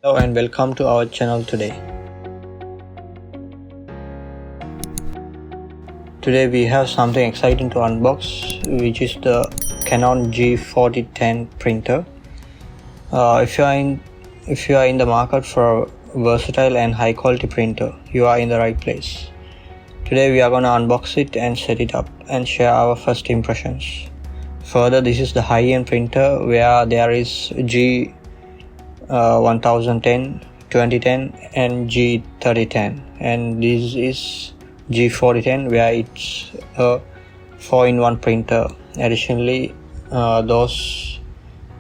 Hello and welcome to our channel today. Today we have something exciting to unbox, which is the Canon G4010 printer. If you are in the market for a versatile and high quality printer, you are in the right place. Today we are going to unbox it and set it up and share our first impressions. Further, this is the high-end printer where there is G4010, 2010 and G3010, and this is G4010 where it's a 4-in-1 printer. Additionally, those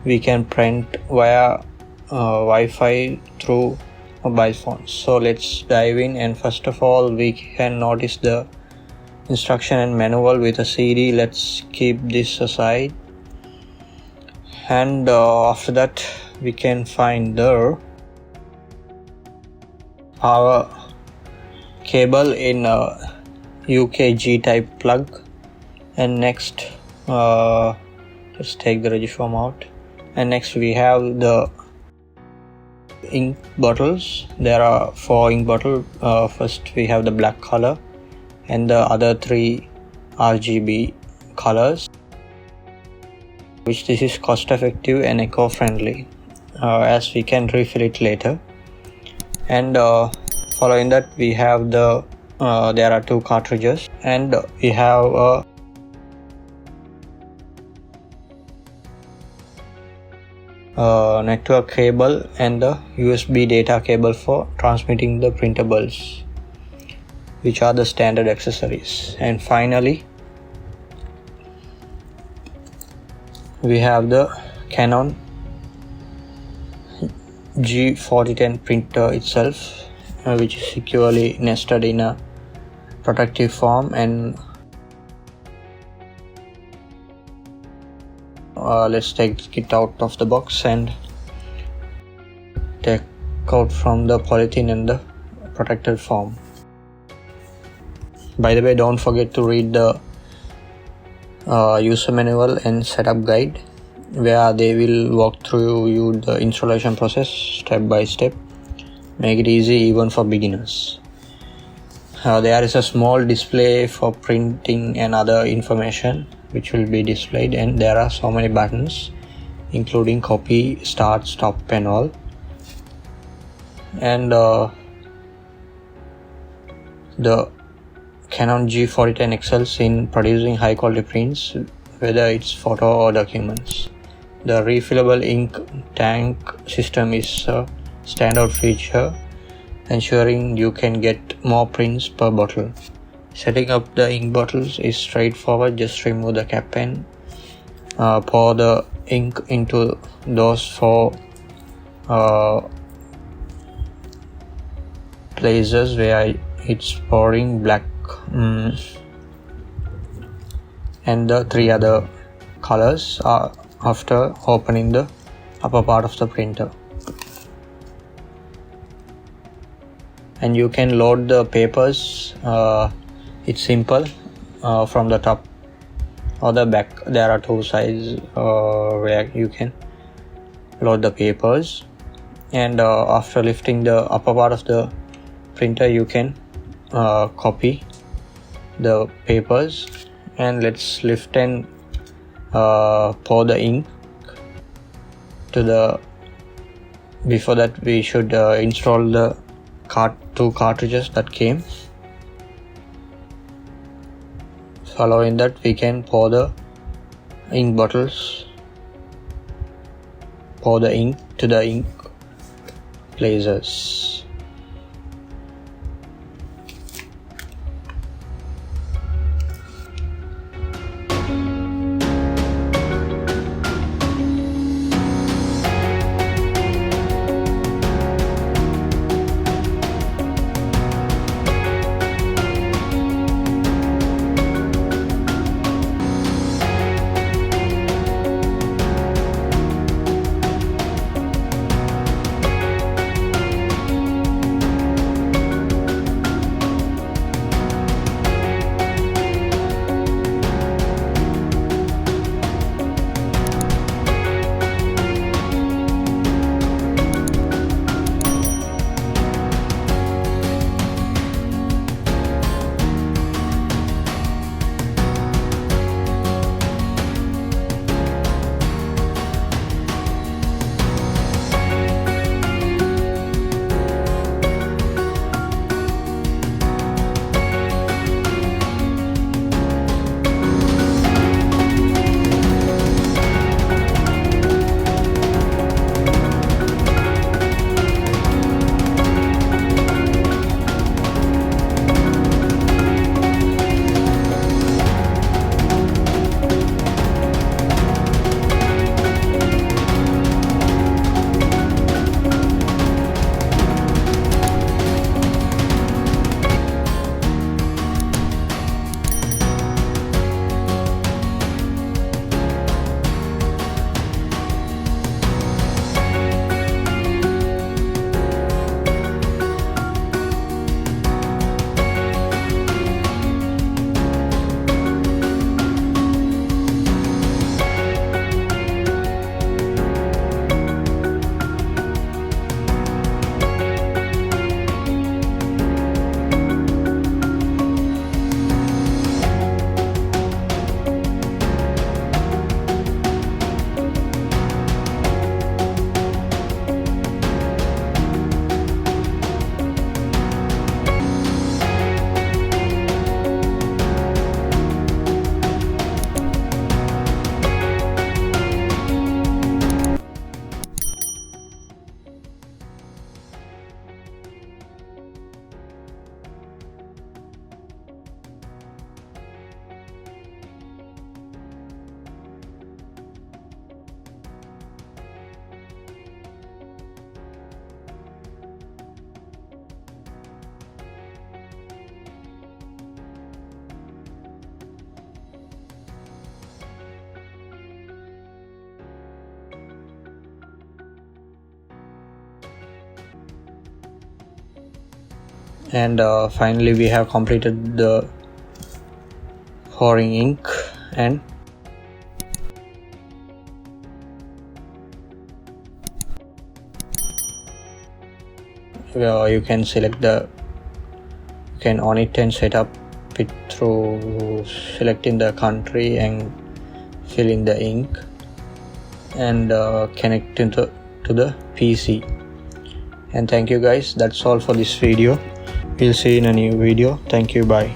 we can print via Wi-Fi through mobile phones. So let's dive in, and first of all we can notice the instruction and manual with a CD. Let's keep this aside, and after that we can find the power cable in a UKG type plug, and next let's take the regiform out, and next we have the ink bottles. There are 4 ink bottles. First we have the black color and the other 3 RGB colors, which this is cost effective and eco-friendly, as we can refill it later. And following that we have the there are 2 cartridges, and we have a network cable and the USB data cable for transmitting the printables, which are the standard accessories. And finally we have the Canon G4010 printer itself, which is securely nested in a protective foam. And let's take it out of the box and take out from the polythene and the protected foam. By the way, don't forget to read the user manual and setup guide, where they will walk through you the installation process step by step. Make it easy even for beginners. There is a small display for printing and other information which will be displayed, and there are so many buttons including copy, start, stop and all. And the Canon G4010 excels in producing high quality prints, whether it's photo or documents. The refillable ink tank system is a standout feature, ensuring you can get more prints per bottle. Setting up the ink bottles is straightforward. Just remove the cap and pour the ink into those 4 places where it's pouring black, and the 3 other colors after opening the upper part of the printer. And you can load the papers. It's simple, from the top or the back. There are 2 sides where you can load the papers, and after lifting the upper part of the printer you can copy the papers. And let's lift and pour the ink to the. Before that we should install the 2 cartridges that came. Following that we can pour the ink bottles, pour the ink to the ink places. And finally we have completed the pouring ink, and you can select you can on it and set up it through selecting the country and fill in the ink and connect to the PC. And thank you guys, that's all for this video. We'll see you in a new video. Thank you, bye.